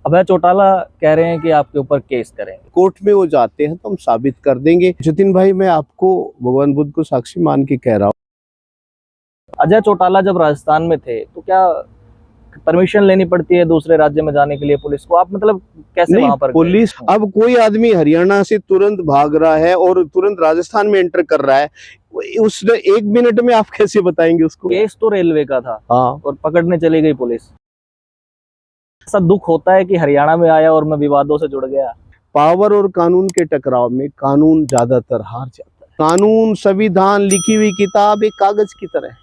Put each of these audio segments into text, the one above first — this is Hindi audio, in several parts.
अभय चौटाला कह रहे हैं कि आपके ऊपर केस करेंगे। कोर्ट में वो जाते हैं तो हम साबित कर देंगे। जतिन भाई, मैं आपको भगवान बुद्ध को साक्षी मान के कह रहा हूँ। अजय चौटाला जब राजस्थान में थे तो क्या परमिशन लेनी पड़ती है दूसरे राज्य में जाने के लिए पुलिस को? आप मतलब कैसे वहां पर पुलिस, अब कोई आदमी हरियाणा से तुरंत भाग रहा है और तुरंत राजस्थान में एंटर कर रहा है, उसने 1 मिनट में आप कैसे बताएंगे उसको? केस तो रेलवे का था। हाँ, और पकड़ने चली गई पुलिस। ऐसा दुख होता है कि हरियाणा में आया और मैं विवादों से जुड़ गया। पावर और कानून के टकराव में कानून ज्यादातर हार जाता है। कानून, संविधान, लिखी हुई किताब एक कागज की तरह है,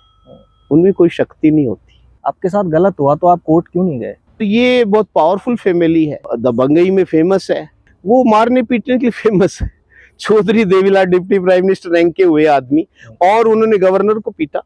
उनमें कोई शक्ति नहीं होती। आपके साथ गलत हुआ तो आप कोर्ट क्यों नहीं गए? तो ये बहुत पावरफुल फैमिली है, दबंगई में फेमस है, वो मारने पीटने के लिए फेमस है। Chaudhary Devilal deputy prime minister rank के हुए आदमी, और उन्होंने गवर्नर को पीटा,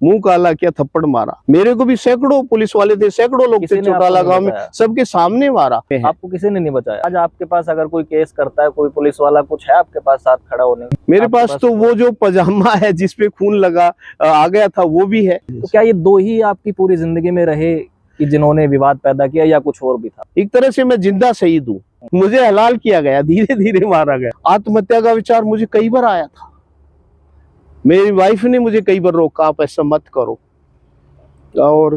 मुंह काला किया, थप्पड़ मारा। मेरे को भी सैकड़ों पुलिस वाले थे, सैकड़ों लोग थे चौटाला गांव में, सबके सामने मारा। आपको किसी ने नहीं बचाया? आज आपके पास अगर कोई केस करता है, कोई पुलिस वाला, कुछ है आपके पास साथ खड़ा होने? मेरे पास तो वो जो पजामा है जिसपे खून लगा आ गया था, वो भी है। तो क्या ये दो ही आपकी पूरी जिंदगी में रहे कि जिन्होंने विवाद पैदा किया, या कुछ और भी था? एक तरह से मैं जिंदा शहीद हूँ, मुझे हलाल किया गया, धीरे धीरे मारा गया। आत्महत्या का विचार मुझे कई बार आया था, मेरी वाइफ ने मुझे कई बार रोका, आप ऐसा मत करो। और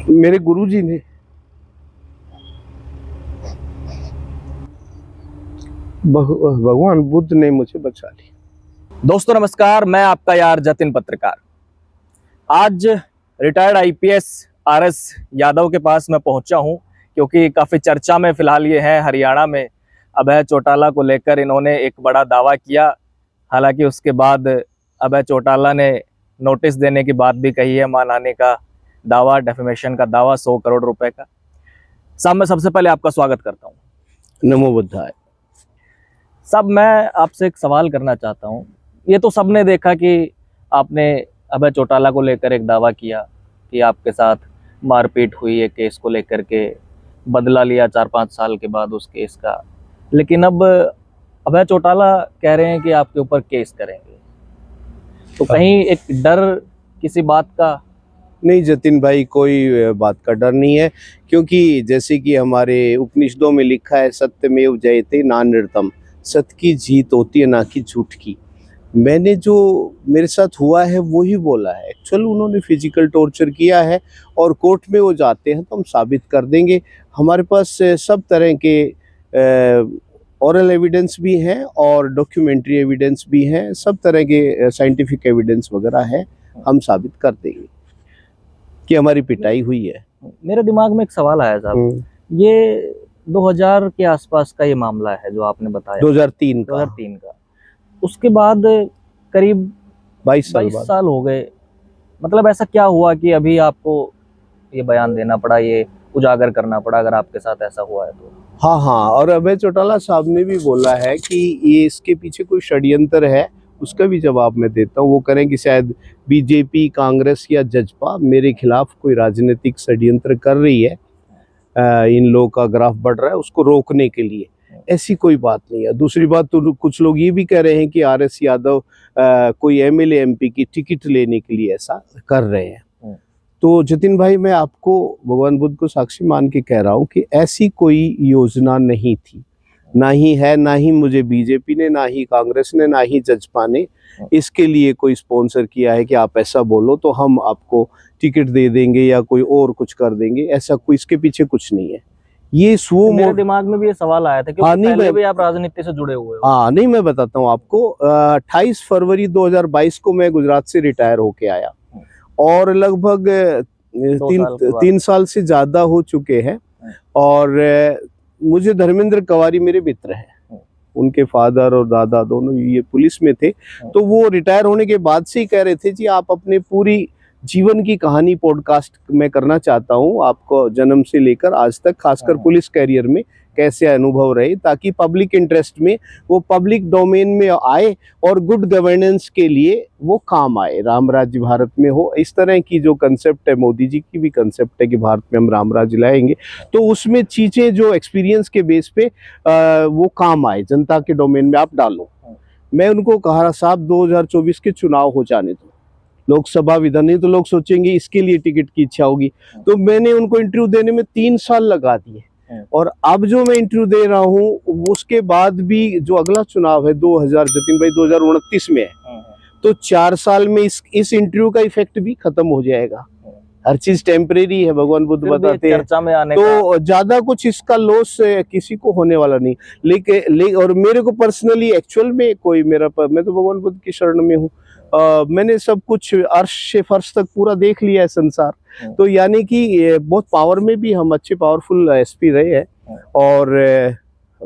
मेरे गुरुजी ने, भगवान बुद्ध ने मुझे बचा लिया। दोस्तों नमस्कार, मैं आपका यार जतिन पत्रकार। आज रिटायर्ड आईपीएस आरएस यादव के पास मैं पहुंचा हूं क्योंकि काफी चर्चा में फिलहाल ये है हरियाणा में। अभय चौटाला को लेकर इन्होंने एक बड़ा दावा किया, हालांकि उसके बाद अभय चौटाला ने नोटिस देने की बात भी कही है, मानहानि का दावा, डेफेमेशन का दावा 100 करोड़ रुपए का। साहब, मैं सबसे पहले आपका स्वागत करता हूँ। नमो बुद्धाय। साहब, मैं आपसे एक सवाल करना चाहता हूँ। ये तो सबने देखा कि आपने अभय चौटाला को लेकर एक दावा किया कि आपके साथ मारपीट हुई है, केस को लेकर के बदला लिया 4-5 साल के बाद उस केस का। लेकिन अब अभय चौटाला कह रहे हैं कि आपके ऊपर केस करेंगे, तो कहीं एक डर किसी बात का? नहीं जतिन भाई, कोई बात का डर नहीं है, क्योंकि जैसे कि हमारे उपनिषदों में लिखा है, सत्यमेव जयते नान्यतम, सत्य की जीत होती है, ना कि झूठ की। मैंने जो मेरे साथ हुआ है वो ही बोला है। एक्चुअल उन्होंने फिजिकल टॉर्चर किया है और कोर्ट में वो जाते हैं तो हम साबित कर देंगे। हमारे पास सब तरह के ओरल एविडेंस भी हैं और डॉक्यूमेंट्री एविडेंस भी हैं, सब तरह के साइंटिफिक एविडेंस वगैरह है, हम साबित कर देंगे कि हमारी पिटाई हुई है। मेरे दिमाग में एक सवाल आया साहब, ये 2000 के आसपास का ये मामला है जो आपने बताया, 2003 का। उसके बाद करीब 22 साल हो गए। मतलब ऐसा क्या हुआ कि अभी आपको ये बयान देना पड़ा, ये उजागर करना पड़ा, अगर आपके साथ ऐसा हुआ है तो? हाँ, और अभय चौटाला साहब ने भी बोला है कि ये इसके पीछे कोई षड्यंत्र है, उसका भी जवाब मैं देता हूँ। वो करें कि शायद बीजेपी, कांग्रेस या जजपा मेरे खिलाफ कोई राजनीतिक षड्यंत्र कर रही है, इन लोगों का ग्राफ बढ़ रहा है, उसको रोकने के लिए। ऐसी कोई बात नहीं है। दूसरी बात, तो कुछ लोग ये भी कह रहे हैं कि आरएस यादव कोई एमएलए एमपी की टिकट लेने के लिए ऐसा कर रहे हैं। तो जतिन भाई, मैं आपको भगवान बुद्ध को साक्षी मान के कह रहा हूँ कि ऐसी कोई योजना नहीं थी, ना ही है, ना ही मुझे बीजेपी ने, ना ही कांग्रेस ने, ना ही जजपा ने इसके लिए कोई स्पॉन्सर किया है कि आप ऐसा बोलो तो हम आपको टिकट दे देंगे या कोई और कुछ कर देंगे। ऐसा कोई इसके पीछे कुछ नहीं है। ये मेरे दिमाग में भी ये सवाल आया था क्योंकि पहले भी आप राजनीति से जुड़े हुए हो। हाँ, नहीं, मैं बताता हूँ आपको। 28 फरवरी 2022 को मैं गुजरात से रिटायर होके आया और लगभग 3 साल से ज्यादा हो चुके हैं। और मुझे धर्मेंद्र कवारी मेरे मित्र हैं, उनके फादर और दादा दोनों ये पुलिस में थे। तो वो रिटायर होने के बाद से ही कह रहे थे जी आप अपने पूरी जीवन की कहानी पॉडकास्ट में करना चाहता हूँ, आपको जन्म से लेकर आज तक, खासकर पुलिस कैरियर में कैसे अनुभव रहे, ताकि पब्लिक इंटरेस्ट में वो पब्लिक डोमेन में आए और गुड गवर्नेंस के लिए वो काम आए, राम राज्य भारत में हो। इस तरह की जो कंसेप्ट है, मोदी जी की भी कंसेप्ट है कि भारत में हम राम राज्य लाएंगे, तो उसमें चीजें जो एक्सपीरियंस के बेस पे वो काम आए, जनता के डोमेन में आप डालो। मैं उनको कहा साहब 2024 के चुनाव हो जाने दो, लोकसभा विधान, नहीं तो लोग सोचेंगे इसके लिए टिकट की इच्छा होगी। तो मैंने उनको इंटरव्यू देने में 3 साल लगा दिए, और अब जो मैं इंटरव्यू दे रहा हूँ उसके बाद भी जो अगला चुनाव है 2000 जतिन भाई 2029 में है, तो 4 साल में इस इंटरव्यू का इफेक्ट भी खत्म हो जाएगा। हर चीज टेम्परेरी है, भगवान बुद्ध बताते हैं, चर्चा में आने तो ज्यादा कुछ इसका लॉस किसी को होने वाला नहीं। लेकिन और मेरे को पर्सनली एक्चुअल में कोई मैं तो भगवान बुद्ध की शरण में हूँ। मैंने सब कुछ अर्श से फर्श तक पूरा देख लिया है संसार, तो यानी कि बहुत पावर में भी हम अच्छे पावरफुल एसपी रहे हैं, और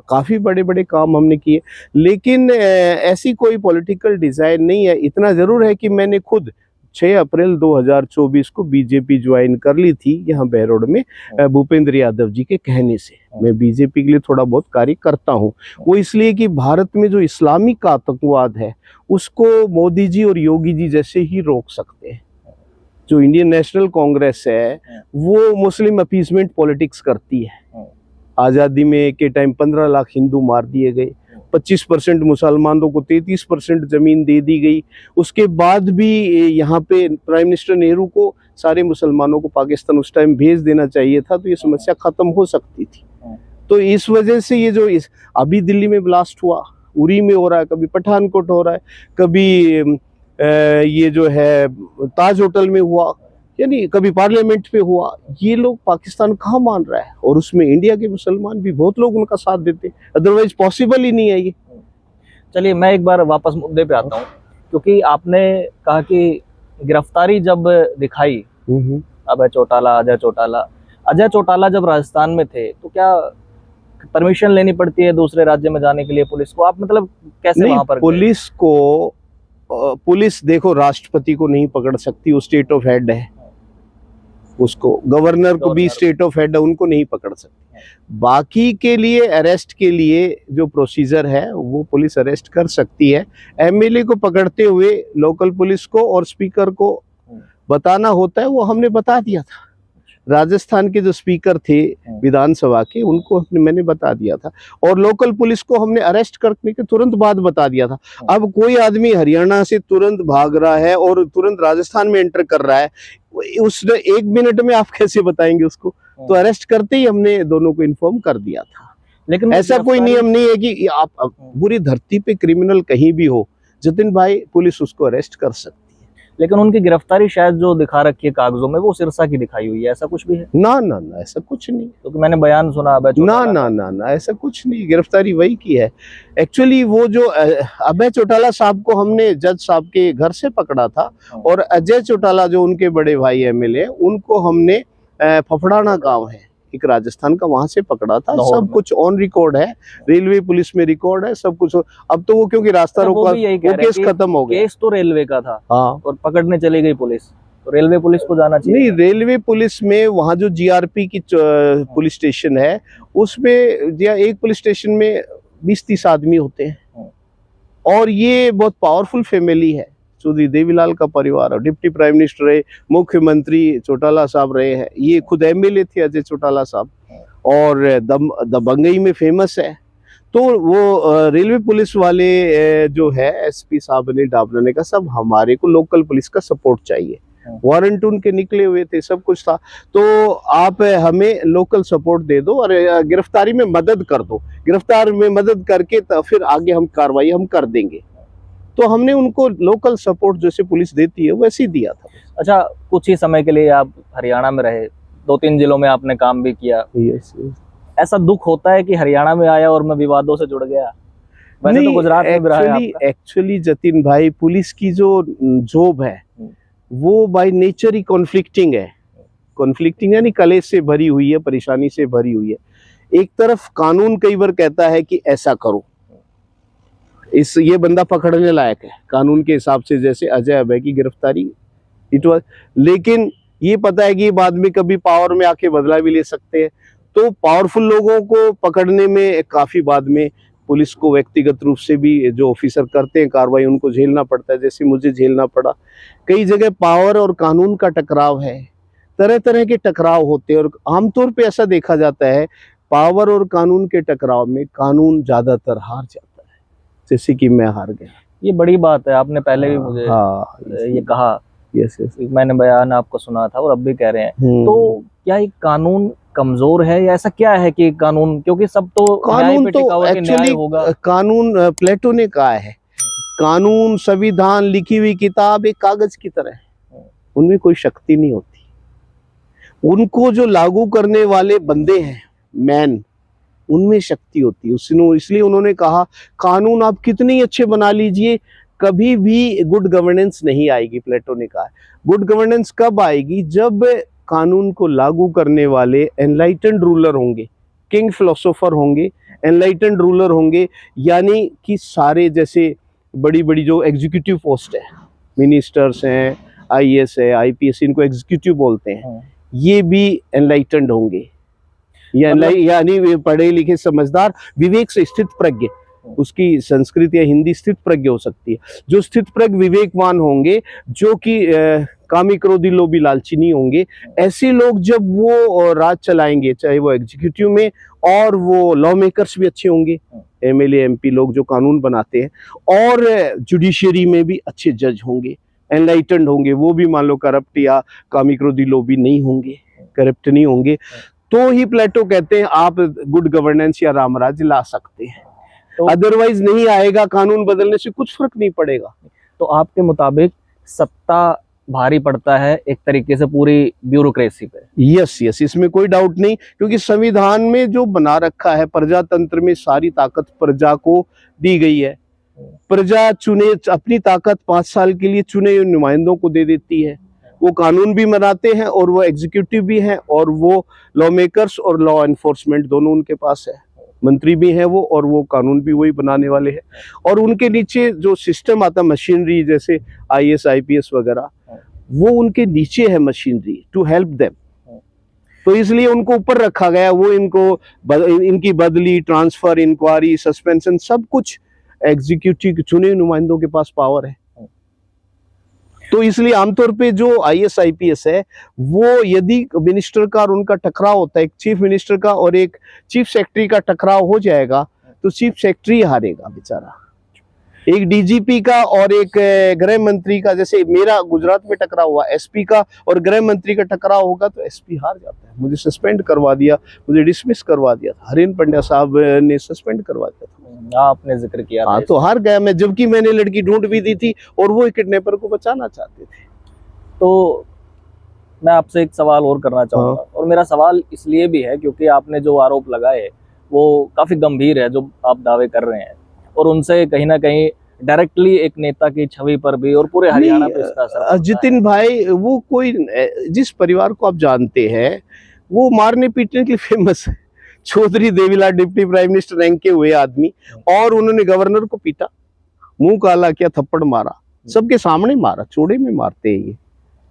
काफी बड़े बड़े काम हमने किए। लेकिन ऐसी कोई पॉलिटिकल डिजाइन नहीं है। इतना जरूर है कि मैंने खुद 6 अप्रैल 2024 को बीजेपी ज्वाइन कर ली थी यहाँ बहरोड में, भूपेंद्र यादव जी के कहने से। मैं बीजेपी के लिए थोड़ा बहुत कार्य करता हूँ, वो इसलिए कि भारत में जो इस्लामिक आतंकवाद है उसको मोदी जी और योगी जी जैसे ही रोक सकते हैं। जो इंडियन नेशनल कांग्रेस है वो मुस्लिम अपीसमेंट पॉलिटिक्स करती है। आज़ादी में के टाइम 15 लाख हिंदू मार दिए गए, 25% मुसलमानों को 33% जमीन दे दी गई। उसके बाद भी यहाँ पे प्राइम मिनिस्टर नेहरू को सारे मुसलमानों को पाकिस्तान उस टाइम भेज देना चाहिए था, तो ये समस्या खत्म हो सकती थी। तो इस वजह से ये जो अभी दिल्ली में ब्लास्ट हुआ, उरी में हो रहा है, कभी पठानकोट हो रहा है, कभी ये जो है ताज होटल में हुआ, यानी कभी पार्लियामेंट पे हुआ, ये लोग पाकिस्तान कहाँ मान रहा है, और उसमें इंडिया के मुसलमान भी बहुत लोग उनका साथ देते, अदरवाइज पॉसिबल ही नहीं है ये। चलिए मैं एक बार वापस मुद्दे पे आता हूँ, क्योंकि आपने कहा कि गिरफ्तारी जब दिखाई अजय चौटाला जब राजस्थान में थे, तो क्या परमिशन लेनी पड़ती है दूसरे राज्य में जाने के लिए पुलिस को? आप मतलब कैसे वहां पर पुलिस देखो राष्ट्रपति को नहीं पकड़ सकती, वो स्टेट ऑफ हेड है, उसको गवर्नर को भी स्टेट ऑफ हेड है, उनको नहीं पकड़ सकती। बाकी के लिए अरेस्ट के लिए जो प्रोसीजर है वो पुलिस अरेस्ट कर सकती है। एमएलए को पकड़ते हुए लोकल पुलिस को और स्पीकर को बताना होता है, वो हमने बता दिया था। राजस्थान के जो स्पीकर थे विधानसभा के, उनको मैंने बता दिया था, और लोकल पुलिस को हमने अरेस्ट करने के तुरंत बाद बता दिया था। अब कोई आदमी हरियाणा से तुरंत भाग रहा है और तुरंत राजस्थान में एंटर कर रहा है, उस 1 मिनट में आप कैसे बताएंगे उसको? तो अरेस्ट करते ही हमने दोनों को इन्फॉर्म कर दिया था। लेकिन ऐसा कोई नियम नहीं है कि आप पूरी धरती पे क्रिमिनल कहीं भी हो जतिन भाई, पुलिस उसको अरेस्ट कर सकती है। लेकिन उनकी गिरफ्तारी शायद जो दिखा रखी है कागजों में, वो सिरसा की दिखाई हुई है, ऐसा कुछ भी है? ना ना ना, ऐसा कुछ नहीं। तो मैंने बयान सुना ना ना ना ना, ऐसा कुछ नहीं, गिरफ्तारी वही की है। एक्चुअली वो जो अभय चौटाला साहब को हमने जज साहब के घर से पकड़ा था, और अजय चौटाला जो उनके बड़े भाई एमएलए, उनको हमने फफड़ाना गांव है एक राजस्थान का, वहां से पकड़ा था। सब कुछ ऑन रिकॉर्ड है, रेलवे पुलिस में रिकॉर्ड है, सब कुछ। अब तो वो क्योंकि रास्ता रोका, वो केस खत्म हो गया। केस तो रेलवे का था, हाँ, और पकड़ने चली गई पुलिस, तो रेलवे पुलिस को जाना चाहिए। नहीं, रेलवे पुलिस में वहाँ जो जीआरपी की पुलिस स्टेशन है, उसमें एक पुलिस स्टेशन में 20-30 आदमी होते हैं, और ये बहुत पावरफुल फैमिली है। चौधरी देवीलाल का परिवार, और डिप्टी प्राइम मिनिस्टर रहे, मुख्यमंत्री चौटाला साहब रहे हैं, ये खुद एमएलए थे अजय चौटाला साहब, और दबंगई में फेमस है। तो वो रेलवे पुलिस वाले जो है एसपी साहब ने डाबरा ने कहा, सब हमारे को लोकल पुलिस का सपोर्ट चाहिए, वारंट उनके निकले हुए थे, सब कुछ था, तो आप हमें लोकल सपोर्ट दे दो और गिरफ्तारी में मदद कर दो। गिरफ्तार में मदद करके तो फिर आगे हम कार्रवाई हम कर देंगे। तो हमने उनको लोकल सपोर्ट जैसे पुलिस देती है वैसे ही दिया था। अच्छा, कुछ ही समय के लिए आप हरियाणा में रहे, 2-3 जिलों में आपने काम भी किया। यस। ऐसा दुख होता है कि हरियाणा में आया और मैं विवादों से जुड़ गया? वैसे तो गुजरात में भी रहा है आपका। एक्चुअली जतिन भाई, पुलिस की जो जॉब है वो बाय नेचर ही कॉन्फ्लिक्टिंग है। कॉन्फ्लिक्टिंग यानी कलेश से भरी हुई है, परेशानी से भरी हुई है। एक तरफ कानून कई बार कहता है कि ऐसा करो, ये बंदा पकड़ने लायक है कानून के हिसाब से, जैसे अजय अभय की गिरफ्तारी इट वाज, लेकिन ये पता है कि बाद में कभी पावर में आके बदला भी ले सकते हैं। तो पावरफुल लोगों को पकड़ने में काफी बाद में पुलिस को व्यक्तिगत रूप से भी जो ऑफिसर करते हैं कार्रवाई, उनको झेलना पड़ता है, जैसे मुझे झेलना पड़ा। कई जगह पावर और कानून का टकराव है, तरह तरह के टकराव होते हैं, और आमतौर पे ऐसा देखा जाता है पावर और कानून के टकराव में कानून ज्यादातर हार जाता है, जैसे कि मैं हार गया। ये बड़ी बात है, आपने पहले भी मुझे ये कहा यस यस। मैंने बयान आपको सुना था और अब भी कह रहे हैं। तो क्या ये कानून कमजोर है या ऐसा क्या है कि कानून, क्योंकि सब तो न्याय कानून पे तो टिका हुआ कि न्याय एक्चुअली होगा। कानून प्लेटो ने कहा है, कानून संविधान लिखी हुई किताब एक कागज की तरह है, उनमें कोई शक्ति नहीं होती। उनको जो लागू करने वाले बंदे हैं मैन, उनमें शक्ति होती है। इसलिए उन्होंने कहा कानून आप कितने अच्छे बना लीजिए, कभी भी गुड गवर्नेंस नहीं आएगी। प्लेटो ने कहा गुड गवर्नेंस कब आएगी, जब कानून को लागू करने वाले एनलाइटेंड रूलर होंगे, किंग फिलोसोफर होंगे, एनलाइटेंड रूलर होंगे, यानी कि सारे जैसे बड़ी बड़ी जो एग्जीक्यूटिव पोस्ट है, मिनिस्टर्स हैं, आईएएस है, आईपीएस, इनको एग्जीक्यूटिव बोलते हैं, ये भी एनलाइटेंड होंगे, यानी पढ़े लिखे समझदार, विवेक से स्थित प्रज्ञ, उसकी संस्कृत या हिंदी स्थित प्रज्ञ हो सकती है। जो स्थित प्रज्ञ विवेकवान होंगे, जो कि कामी क्रोधी लोभी लालची नहीं होंगे, ऐसे लोग जब वो राज चलाएंगे, चाहे वो एग्जीक्यूटिव में, और वो लॉ मेकर्स भी अच्छे होंगे, एमएलए एमपी लोग जो कानून बनाते हैं, और जुडिशियरी में भी अच्छे जज होंगे, एनलाइटेंड होंगे, वो भी मान लो करप्ट या कामी क्रोधी लोभी नहीं होंगे, करप्ट नहीं होंगे, तो ही प्लेटो कहते हैं आप गुड गवर्नेंस या रामराज्य ला सकते हैं। तो अदरवाइज नहीं आएगा, कानून बदलने से कुछ फर्क नहीं पड़ेगा। तो आपके मुताबिक सत्ता भारी पड़ता है एक तरीके से पूरी ब्यूरोक्रेसी पे? यस यस, इसमें कोई डाउट नहीं, क्योंकि संविधान में जो बना रखा है, प्रजातंत्र में सारी ताकत प्रजा को दी गई है। प्रजा चुने अपनी ताकत 5 साल के लिए चुने हुए नुमाइंदों को दे देती है, वो कानून भी बनाते हैं और वो एग्जीक्यूटिव भी हैं, और वो लॉ मेकर्स और लॉ एनफोर्समेंट दोनों उनके पास है, मंत्री भी हैं वो, और वो कानून भी वही बनाने वाले हैं। और उनके नीचे जो सिस्टम आता है, मशीनरी जैसे आईएएस आईपीएस वगैरह, वो उनके नीचे है मशीनरी टू हेल्प देम। तो इसलिए उनको ऊपर रखा गया, वो इनकी बदली, ट्रांसफर, इंक्वायरी, सस्पेंशन, सब कुछ एग्जीक्यूटिव चुने नुमाइंदों के पास पावर है। तो इसलिए आमतौर पे जो आईएएस आईपीएस है, वो यदि मिनिस्टर का और उनका टकराव होता है, एक चीफ मिनिस्टर का और एक चीफ सेक्रेटरी का टकराव हो जाएगा, तो चीफ सेक्रेटरी हारेगा बेचारा। एक डीजीपी का और एक गृह मंत्री का, जैसे मेरा गुजरात में टकराव हुआ, एसपी का और गृह मंत्री का टकराव होगा तो एसपी हार जाता है। मुझे सस्पेंड करवा दिया, मुझे डिसमिस करवा दिया था, हरीन पंड्या साहब ने सस्पेंड करवा दिया था। आपने जिक्र किया, हाँ, तो हार गया मैं, जबकि मैंने लड़की ढूंढ भी दी थी और वो किडनैपर को बचाना चाहते थे। तो मैं आपसे एक सवाल और करना चाहूंगा, और मेरा सवाल इसलिए भी है क्योंकि आपने जो आरोप लगाए वो काफी गंभीर है, जो आप दावे कर रहे हैं, और उनसे कहीं ना कहीं डायरेक्टली एक नेता की छवि पर भी और पूरे हरियाणा पे इसका असर पड़ता है। जितिन भाई, वो कोई, जिस परिवार को आप जानते हैं, वो मारने पीटने के लिए फेमस है। Chaudhary Devilal deputy prime minister rank के हुए आदमी, और उन्होंने गवर्नर को पीटा, मुंह काला किया, थप्पड़ मारा, सबके सामने मारा, चौड़े में मारते हैं ये।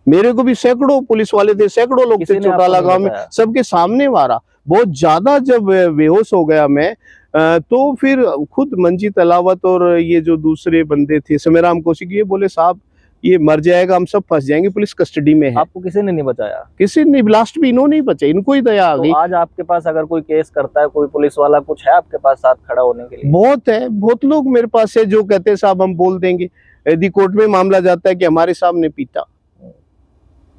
मेरे को भी सैकड़ों पुलिस वाले थे, सैकड़ों लोग थे चौटाला गांव में, सबके सामने मारा। बहुत ज्यादा जब बेहोश हो गया मैं, तो फिर खुद मंजीत अलावत और ये जो दूसरे बंदे थे, समेराम कौशिक, ये बोले साहब ये मर जाएगा, हम सब फंस जाएंगे, पुलिस कस्टडी में है। आपको किसी ने नहीं बचाया? किसी ने, लास्ट भी इन्होंने ही बचा, इनको ही दया आ गई। तो आज आपके पास अगर कोई केस करता है, कोई पुलिस वाला, कुछ है आपके पास साथ खड़ा होने के लिए? बहुत है, बहुत लोग मेरे पास है जो कहते हैं साहब हम बोल देंगे। यदि कोर्ट में मामला जाता है कि हमारे साहब ने पीटा,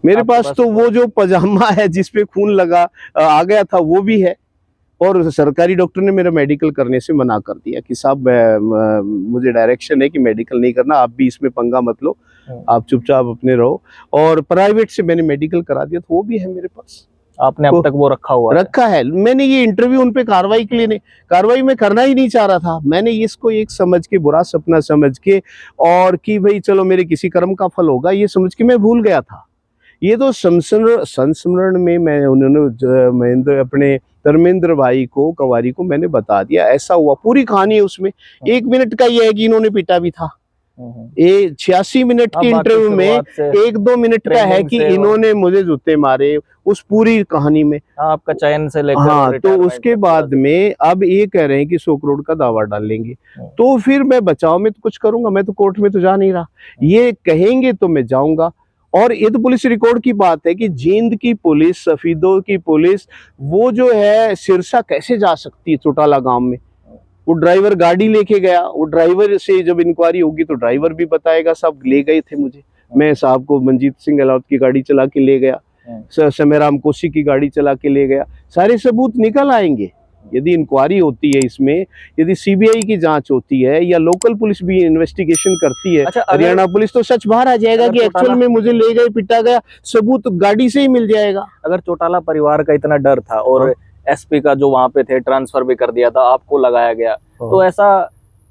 मेरे पास तो वो जो पजामा है जिसपे खून लगा आ गया था वो भी है, और सरकारी डॉक्टर ने मेरा मेडिकल करने से मना कर दिया कि साहब मुझे डायरेक्शन है कि मेडिकल नहीं करना, आप भी इसमें पंगा मत लो, आप चुपचाप अपने रहो। और प्राइवेट से मैंने मेडिकल करा दिया, तो वो भी है मेरे पास। आपने अब तक वो रखा है? मैंने ये इंटरव्यू उन पे कार्रवाई के लिए नहीं, कार्रवाई में करना ही नहीं चाह रहा था। मैंने इसको एक समझ के, बुरा सपना समझ के, और कि भाई चलो मेरे किसी कर्म का फल होगा, ये समझ के मैं भूल गया था। ये तो संस्मरण में मैं, उन्होंने महेंद्र, अपने धर्मेंद्र भाई को, कवारी को मैंने बता दिया, ऐसा हुआ, पूरी कहानी है उसमें। 1 मिनट का ये है कि इन्होंने पीटा भी था, ये 86 मिनट के इंटरव्यू में 1-2 मिनट का है कि इन्होंने मुझे जूते मारे, उस पूरी कहानी में। आपका चयन से लेकर, हाँ, तो उसके बाद में अब ये कह रहे हैं कि 100 करोड़ का दावा डालेंगे, तो फिर मैं बचाव में तो कुछ करूंगा, मैं तो कोर्ट में तो जा नहीं रहा। ये कहेंगे तो मैं जाऊंगा। और ये तो पुलिस रिकॉर्ड की बात है कि जींद की पुलिस, सफीदों की पुलिस, वो जो है सिरसा कैसे जा सकती है चौटाला गांव में? वो ड्राइवर गाड़ी लेके गया, वो ड्राइवर से जब इंक्वायरी होगी तो ड्राइवर भी बताएगा साहब ले गए थे मुझे। मैं साहब को मंजीत सिंह अहलावत की गाड़ी चला के ले गया, समेराम कोसी की गाड़ी चला के ले गया। सारे सबूत निकल आएंगे यदि इंक्वायरी होती है इसमें, यदि सीबीआई की जांच होती है या लोकल पुलिस भी इन्वेस्टिगेशन करती है। अच्छा, हरियाणा पुलिस तो सच बाहर आ जाएगा कि एक्चुअल में मुझे ले गए, पिटा गया, सबूत गाड़ी से ही मिल जाएगा। अगर चौटाला परिवार का इतना डर था और एसपी का जो वहां पे थे ट्रांसफर भी कर दिया था, आपको लगाया गया, तो ऐसा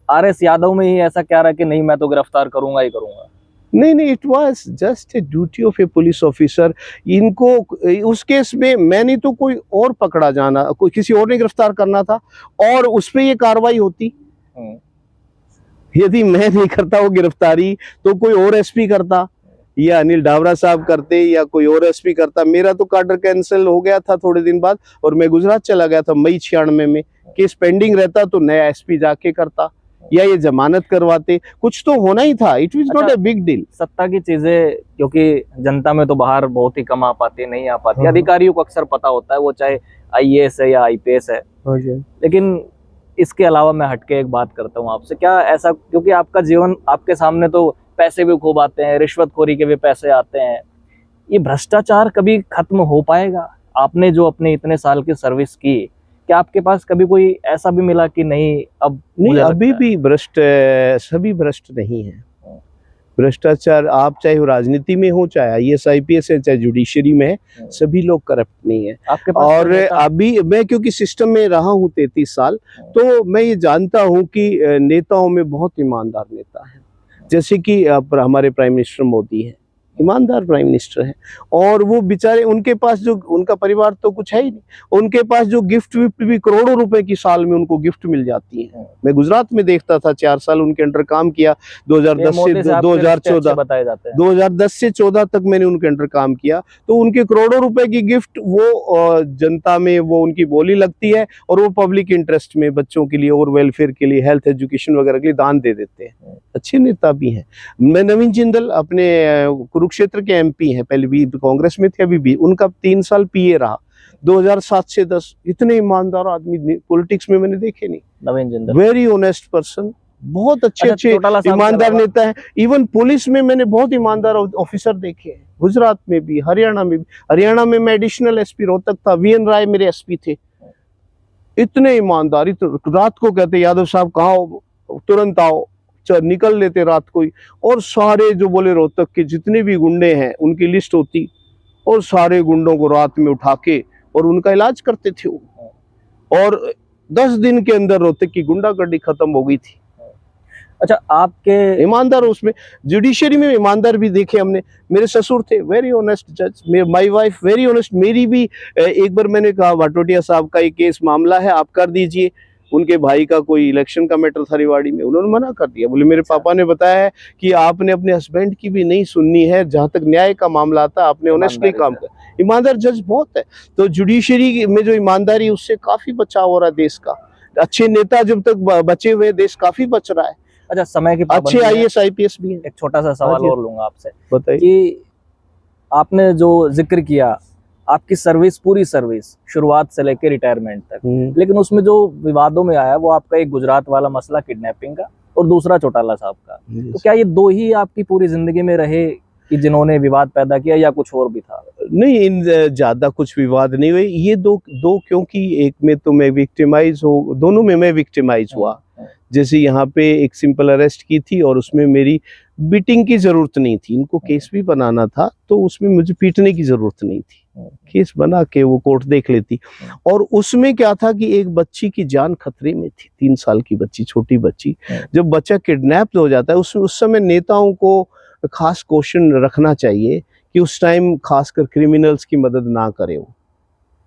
आरएस यादव में ही ऐसा क्या रहा कि नहीं मैं तो गिरफ्तार करूंगा ही करूंगा? नहीं, it was just a duty of A police officer. इनको उस केस में मैंने तो कोई और पकड़ा जाना, कोई किसी और ने गिरफ्तार करना था और उस पे ये कार्रवाई होती। यदि मैं नहीं करता वो गिरफ्तारी तो कोई और एसपी करता, या अनिल डावरा साहब करते, या कोई और एसपी करता। मेरा तो कार्डर कैंसिल हो गया था थोड़े दिन बाद और मैं गुजरात चला गया था मई 96 में। केस पेंडिंग रहता तो नया एसपी जाके करता या ये जमानत करवाते, कुछ तो होना ही था। It was not a big deal. सत्ता की चीजें क्योंकि जनता में तो बाहर बहुत ही कम आ पाती, नहीं आ पाती। अधिकारियों को अक्सर पता होता है, वो चाहे आईएएस है या आईपीएस है। लेकिन इसके अलावा मैं हटके एक बात करता हूँ आपसे, क्या ऐसा, क्योंकि आपका जीवन, आपके सामने तो पैसे भी खूब आते हैं, रिश्वतखोरी के भी पैसे आते हैं, ये भ्रष्टाचार कभी खत्म हो पाएगा? आपने जो अपने इतने साल की सर्विस की, क्या आपके पास कभी कोई ऐसा भी मिला कि नहीं अब नहीं, अभी भी भ्रष्ट, सभी भ्रष्ट नहीं है। भ्रष्टाचार आप चाहे वो राजनीति में हो, चाहे आईएएस आईपीएस है, चाहे जुडिशरी में है, सभी लोग करप्ट नहीं है। आपके पास और अभी मैं क्योंकि सिस्टम में रहा हूँ 33 साल, तो मैं ये जानता हूँ कि नेताओं में बहुत ईमानदार नेता है। जैसे कि हमारे प्राइम मिनिस्टर मोदी है, ईमानदार प्राइम मिनिस्टर है, और वो बेचारे, उनके पास जो, उनका परिवार तो कुछ है ही नहीं, उनके पास जो गिफ्ट विफ्ट भी करोड़ों रुपए की साल में उनको गिफ्ट मिल जाती है। मैं गुजरात में देखता था, 4 साल उनके अंडर काम किया, 2010 से 2014, 2010 से 14 तक मैंने उनके अंडर काम किया, तो उनके करोड़ों रुपए की गिफ्ट वो जनता में वो उनकी बोली लगती है और वो पब्लिक इंटरेस्ट में बच्चों के लिए और वेलफेयर के लिए, हेल्थ एजुकेशन वगैरह के लिए दान दे देते हैं। अच्छे नेता भी हैं। मैं नवीन जिंदल अपने कुरुक्षेत्र के एमपी हैं, पहले भी कांग्रेस में थे, अभी भी, उनका 3 साल पीए रहा 2007 से 10। इतने ईमानदार आदमी पॉलिटिक्स में मैंने देखे नहीं। नवीन जिंदल वेरी ऑनेस्ट पर्सन, बहुत अच्छे ईमानदार नेता है। इवन पुलिस में मैंने बहुत ईमानदार ऑफिसर देखे हैं, गुजरात में भी, हरियाणा में भी। हरियाणा में मैं एडिशनल एसपी रोहतक था, वीएन राय मेरे एसपी थे। इतने ईमानदार, रात को कहते यादव साहब कहाँ हो, तुरंत आओ, निकल लेते रात को ही। और सारे जो बोले रोहतक के जितने भी गुंडे हैं उनकी लिस्ट होती, और सारे गुंडों को रात में उठा के और उनका इलाज करते थे वो। और 10 दिन के अंदर रोहतक की गुंडागर्दी खत्म हो गई थी। अच्छा, आपके ईमानदार, उसमें जुडिशरी में ईमानदार भी देखे हमने। मेरे ससुर थे वेरी ऑनेस्ट जज, माय वाइफ वेरी ऑनेस्ट। मेरी भी एक बार मैंने कहा वाटोटिया साहब का एक केस मामला है, आप कर दीजिए। उनके भाई का कोई इलेक्शन का मैटर था रेवाड़ी में, उन्होंने मना कर दिया। बोले मेरे पापा ने बताया है कि आपने अपने हस्बैंड की भी नहीं सुननी है, जहां तक न्याय का मामला आता आपने ऑनेस्टली काम कर। ईमानदार जज बहुत है। तो जुडिशरी में जो ईमानदारी, उससे काफी बचाव हो रहा है देश का। अच्छे नेता जब तक बचे हुए, देश काफी बच रहा है। अच्छा, समय की अच्छे आईएएस आईपीएस भी है। एक छोटा सा सवाल और लूंगा आपसे, बताइए कि आपने जो जिक्र किया, आपकी सर्विस, पूरी सर्विस शुरुआत से लेकर रिटायरमेंट तक, लेकिन उसमें जो विवादों में आया वो आपका एक गुजरात वाला मसला किडनैपिंग का और दूसरा चौटाला साहब का। तो क्या ये 2 ही आपकी पूरी जिंदगी में रहे कि जिन्होंने विवाद पैदा किया, या कुछ और भी था? नहीं, इन ज्यादा कुछ विवाद नहीं हुए। ये दो क्योंकि एक में तो मैं विक्टिमाइज हो, दोनों में मैं विक्टिमाइज हुआ। जैसे यहाँ पे एक सिंपल अरेस्ट की थी और उसमें मेरी बीटिंग की जरूरत नहीं थी, इनको केस भी बनाना था तो उसमें मुझे पीटने की जरूरत नहीं थी, केस बना के वो कोर्ट देख लेती। और उसमें क्या था कि एक बच्ची की जान खतरे में थी, 3 साल की बच्ची, छोटी बच्ची। जब बच्चा किडनैप हो जाता है, उस समय नेताओं को खास क्वेश्चन रखना चाहिए कि उस टाइम खासकर क्रिमिनल्स की मदद ना करे वो।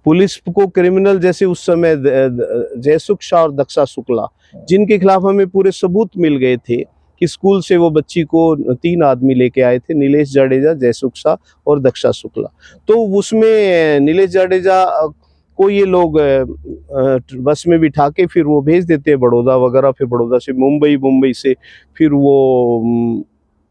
पुलिस को क्रिमिनल, जैसे उस समय जयसुख शाह और दक्षा शुक्ला, जिनके खिलाफ हमें पूरे सबूत मिल गए थे कि स्कूल से वो बच्ची को 3 आदमी लेके आए थे, नीलेश जाडेजा, जयसुख शाह और दक्षा शुक्ला। तो उसमें नीलेश जाडेजा को ये लोग बस में बिठा के फिर वो भेज देते हैं बड़ौदा वगैरह, फिर बड़ौदा से मुंबई, मुंबई से फिर वो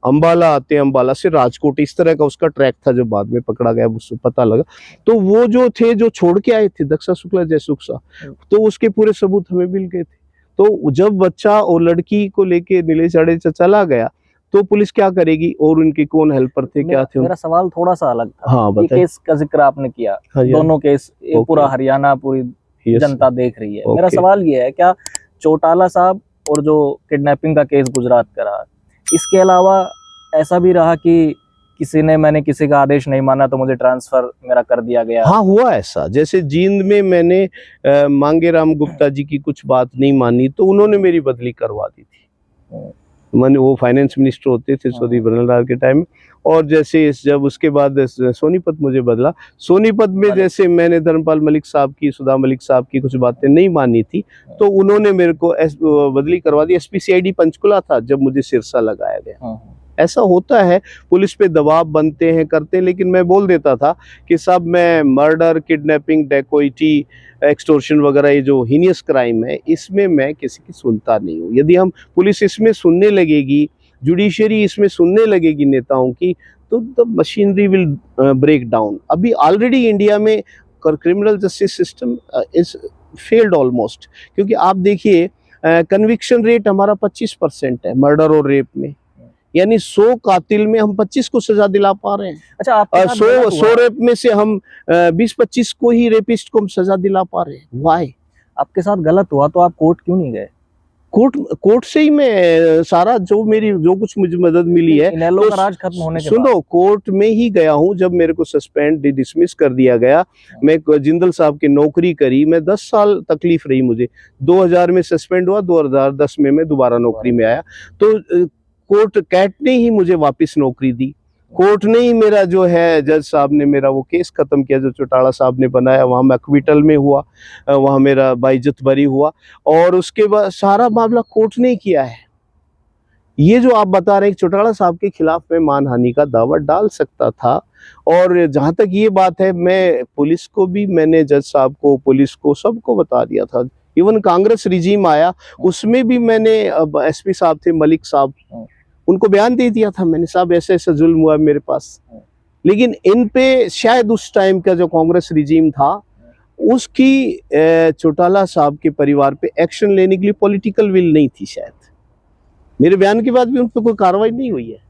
अंबाला आते हैं, अंबाला से राजकोट, इस तरह का उसका ट्रैक था। जो बाद में पकड़ा गया उससे पता लगा। तो वो जो थे, जो छोड़ के आए थे दक्षा शुक्ला, जयसुख शाह, तो उसके पूरे सबूत हमें मिल गए थे। तो जब बच्चा और लड़की को लेके नीलेश जाडेजा चला गया, तो पुलिस क्या करेगी, और उनके कौन हेल्पर थे, क्या थे? मेरा सवाल थोड़ा सा अलग था। हाँ, ये बताइए। केस का जिक्र आपने किया, हाँ जी, दोनों केस, ये ओके। पूरा हरियाणा, पूरी यस, जनता देख रही है। मेरा ओके। सवाल ये है, क्या चौटाला साहब और जो किडनैपिंग का केस गुजरात का रहा, इसके अलावा ऐसा भी रहा कि मैंने किसी का आदेश नहीं माना तो मुझे ट्रांसफर मेरा कर दिया गया? हाँ, हुआ ऐसा। जैसे जींद में मैंने मांगेराम गुप्ता जी की कुछ बात नहीं मानी तो उन्होंने मेरी बदली करवा दी थी। मैंने, वो फाइनेंस मिनिस्टर होते थे चौधरी बरनलाल के टाइम में, और जैसे जब उसके बाद सोनीपत मुझे बदला, सोनीपत में जैसे मैंने धर्मपाल मलिक साहब की, सुधा मलिक साहब की कुछ बातें नहीं मानी थी तो उन्होंने मेरे को बदली करवा दी। SPCID पंचकुला था जब मुझे सिरसा लगाया गया। ऐसा होता है, पुलिस पे दबाव बनते हैं, करते हैं, लेकिन मैं बोल देता था कि सब मैं मर्डर, किडनैपिंग, डेकोइटी, एक्सटोर्शन वगैरह ये जो हीनियस क्राइम है, इसमें मैं किसी की सुनता नहीं हूँ। यदि हम पुलिस इसमें सुनने लगेगी, जुडिशरी इसमें सुनने लगेगी नेताओं की, तो the machinery will break down. अभी ऑलरेडी इंडिया में criminal justice system is failed almost, क्योंकि आप देखिए कन्विक्शन रेट हमारा 25% है मर्डर और रेप में, यानी 100 कातिल में हम 25 को सजा दिला पा रहे हैं। अच्छा, आप 100 रेप में से हम 20-25 को ही रेपिस्ट को हम सजा दिला पा रहे हैं। व्हाई? आपके साथ गलत हुआ तो आप कोर्ट क्यों नहीं गए? कोर्ट से ही मैं सारा जो कुछ मुझे मदद मिली है, इनेलो का राज खत्म होने के बाद सुनो, कोर्ट में ही गया हूँ। जब मेरे को सस्पेंड, डिसमिस कर दिया गया, मैं जिंदल साहब की नौकरी करी, मैं 10 साल तकलीफ रही मुझे। 2000 में सस्पेंड हुआ, 2010 में मैं दोबारा नौकरी में आया, तो कोर्ट कैट ने ही मुझे वापस नौकरी दी। कोर्ट ने ही मेरा जो है, जज साहब ने मेरा वो केस खत्म किया जो चौटाला साहब ने बनाया, वहाँ मैं एक्विटल में हुआ, वहाँ मेरा बाइज्जत बरी हुआ, और उसके बाद सारा मामला कोर्ट ने ही किया है। ये जो आप बता रहे हैं चौटाला साहब के खिलाफ मैं मानहानि का दावा डाल सकता था, और जहाँ तक ये बात है, मैं पुलिस को भी, मैंने जज साहब को, पुलिस को, सबको बता दिया था। इवन कांग्रेस रिजीम आया, उसमें भी मैंने, अब SP साहब थे, मलिक साहब, उनको बयान दे दिया था मैंने, साहब ऐसे ऐसा जुल्म हुआ मेरे पास। लेकिन इन पे शायद उस टाइम का जो कांग्रेस रिजीम था, उसकी चौटाला साहब के परिवार पे एक्शन लेने के लिए पॉलिटिकल विल नहीं थी शायद। मेरे बयान के बाद भी उन पे कोई कार्रवाई नहीं हुई है।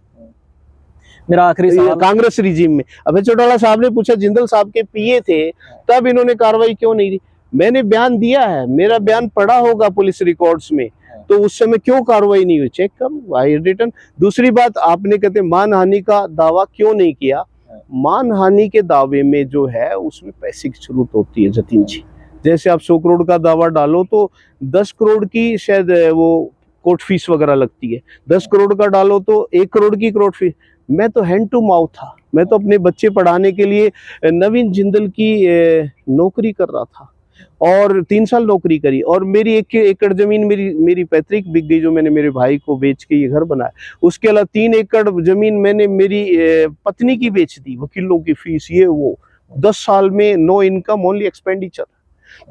मेरा आखिरी सवाल, कांग्रेस रिजीम में, अब चौटाला साहब ने पूछा, जिंदल साहब के PA थे, तब इन्होंने कार्रवाई क्यों नहीं की? मैंने बयान दिया है, मेरा बयान पड़ा होगा पुलिस रिकॉर्ड्स में, तो उस समय क्यों कार्रवाई नहीं हुई? चेक करो, आई रिटर्न। दूसरी बात, आपने कहते मानहानि का दावा क्यों नहीं किया? मानहानि के दावे में जो है उसमें पैसे की जरूरत होती है जतिन जी। जैसे आप 100 करोड़ का दावा डालो तो 10 करोड़ की शायद वो कोर्ट फीस वगैरह लगती है, 10 करोड़ का डालो तो 1 करोड़ की कोर्ट फीस। मैं तो हैंड टू माउथ था, मैं तो अपने बच्चे पढ़ाने के लिए नवीन जिंदल की नौकरी कर रहा था, और 3 साल नौकरी करी, और मेरी 1 एकड़ जमीन मेरी पैतृक बिक गई, जो मैंने मेरे भाई को बेच के ये घर बनाया। उसके अलावा 3 एकड़ जमीन मैंने मेरी पत्नी की बेच दी, वकीलों की फीस, ये वो। 10 साल में नो इनकम, ओनली एक्सपेंडिचर।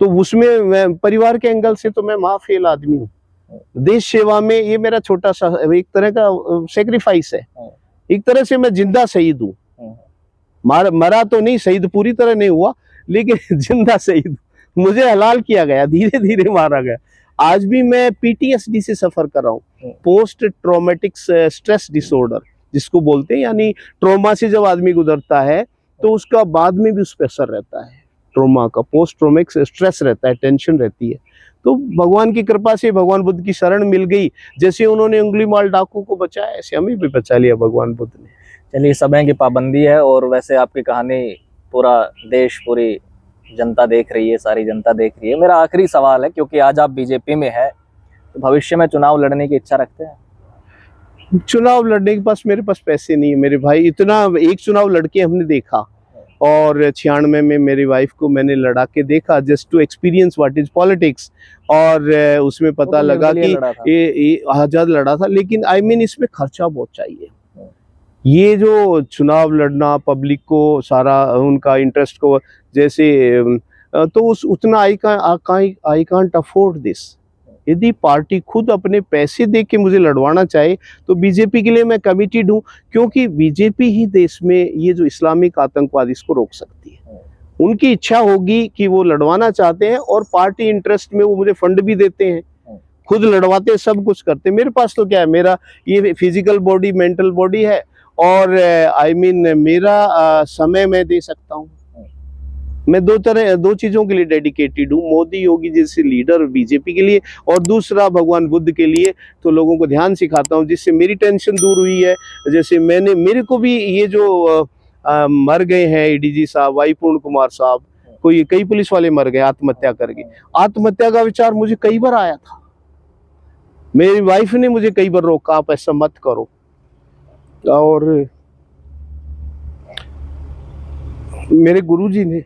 तो उसमें मैं परिवार के एंगल से तो मैं फेल आदमी हूँ। देश सेवा में ये मेरा छोटा सा एक तरह का सेक्रीफाइस है, एक तरह से मैं जिंदा शहीद हूँ। मरा तो नहीं, शहीद पूरी तरह नहीं हुआ, लेकिन जिंदा शहीद। मुझे हलाल किया गया, धीरे धीरे मारा गया। आज भी मैं PTSD से सफर कर रहा हूँ, पोस्ट ट्रॉमेटिक स्ट्रेस डिसऑर्डर जिसको बोलते हैं, यानी ट्रॉमा से जब आदमी गुजरता है तो उसका बाद में भी उस पर असर रहता है, ट्रॉमा का पोस्ट ट्रॉमिक स्ट्रेस रहता है, टेंशन रहती है। तो भगवान की कृपा से भगवान बुद्ध की शरण मिल गई, जैसे उन्होंने उंगलीमाल डाकू को बचाया, ऐसे हमें भी बचा लिया भगवान बुद्ध ने। चलिए, समय की पाबंदी है, और वैसे आपकी कहानी पूरा देश, पूरी जनता देख रही है, सारी जनता देख रही है। मेरा आखिरी सवाल है, क्योंकि आज आप BJP में है, तो भविष्य में चुनाव लड़ने की इच्छा रखते हैं? चुनाव लड़ने के पास मेरे पास पैसे नहीं है मेरे भाई। इतना एक चुनाव लड़के हमने देखा, और 96 में मेरी वाइफ को मैंने लड़ा के देखा, just to experience what is politics, और उसमें पता लगा कि ये आजाद लड़ा था। लेकिन आई मीन इसमें खर्चा बहुत चाहिए। ये जो चुनाव लड़ना, पब्लिक को सारा उनका इंटरेस्ट को, जैसे तो उतना आई कांट अफोर्ड दिस। यदि पार्टी खुद अपने पैसे दे के मुझे लड़वाना चाहे तो BJP के लिए मैं कमिटेड हूँ, क्योंकि BJP ही देश में ये जो इस्लामिक आतंकवाद इसको रोक सकती है। उनकी इच्छा होगी कि वो लड़वाना चाहते हैं, और पार्टी इंटरेस्ट में वो मुझे फंड भी देते हैं, खुद लड़वाते, सब कुछ करते। मेरे पास तो क्या है, मेरा ये फिजिकल बॉडी, मेंटल बॉडी है, और मेरा समय मैं दे सकता हूँ। मैं दो चीजों के लिए डेडिकेटेड हूँ, मोदी योगी जैसे लीडर बीजेपी के लिए, और दूसरा भगवान बुद्ध के लिए। तो लोगों को ध्यान सिखाता हूँ, जिससे मेरी टेंशन दूर हुई है। जैसे मेरे को भी ये जो मर गए हैं एडीजी साहब, वाई पूर्ण कुमार साहब, कई पुलिस वाले मर गए आत्महत्या करके। आत्महत्या का विचार मुझे कई बार आया था, मेरी वाइफ ने मुझे कई बार रोका, आप ऐसा मत करो। और मेरे गुरुजी ने,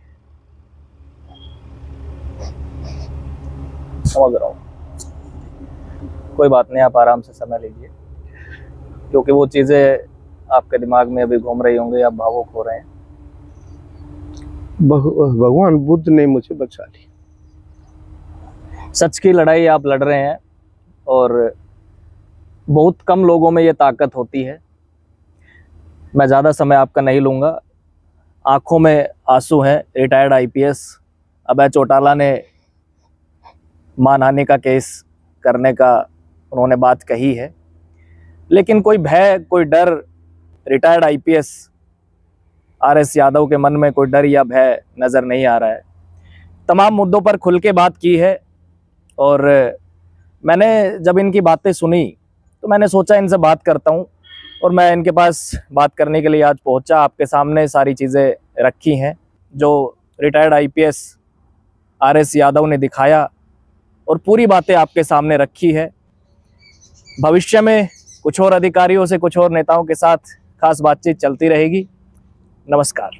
समझ रहा हूँ, कोई बात नहीं, आप आराम से समय लीजिए, क्योंकि वो चीजें आपके दिमाग में अभी घूम रही होंगी, आप भावुक हो रहे हैं। भगवान बुद्ध ने मुझे बचा ली। सच की लड़ाई आप लड़ रहे हैं, और बहुत कम लोगों में ये ताकत होती है। मैं ज़्यादा समय आपका नहीं लूँगा। आंखों में आंसू हैं। रिटायर्ड आईपीएस अभय चौटाला ने मानहानि का केस करने का उन्होंने बात कही है, लेकिन कोई भय, कोई डर रिटायर्ड आईपीएस आरएस यादव के मन में कोई डर या भय नज़र नहीं आ रहा है। तमाम मुद्दों पर खुल के बात की है, और मैंने जब इनकी बातें सुनी तो मैंने सोचा इनसे बात करता हूं, और मैं इनके पास बात करने के लिए आज पहुंचा। आपके सामने सारी चीज़ें रखी हैं जो रिटायर्ड आईपीएस आरएस यादव ने दिखाया, और पूरी बातें आपके सामने रखी है। भविष्य में कुछ और अधिकारियों से, कुछ और नेताओं के साथ खास बातचीत चलती रहेगी। नमस्कार।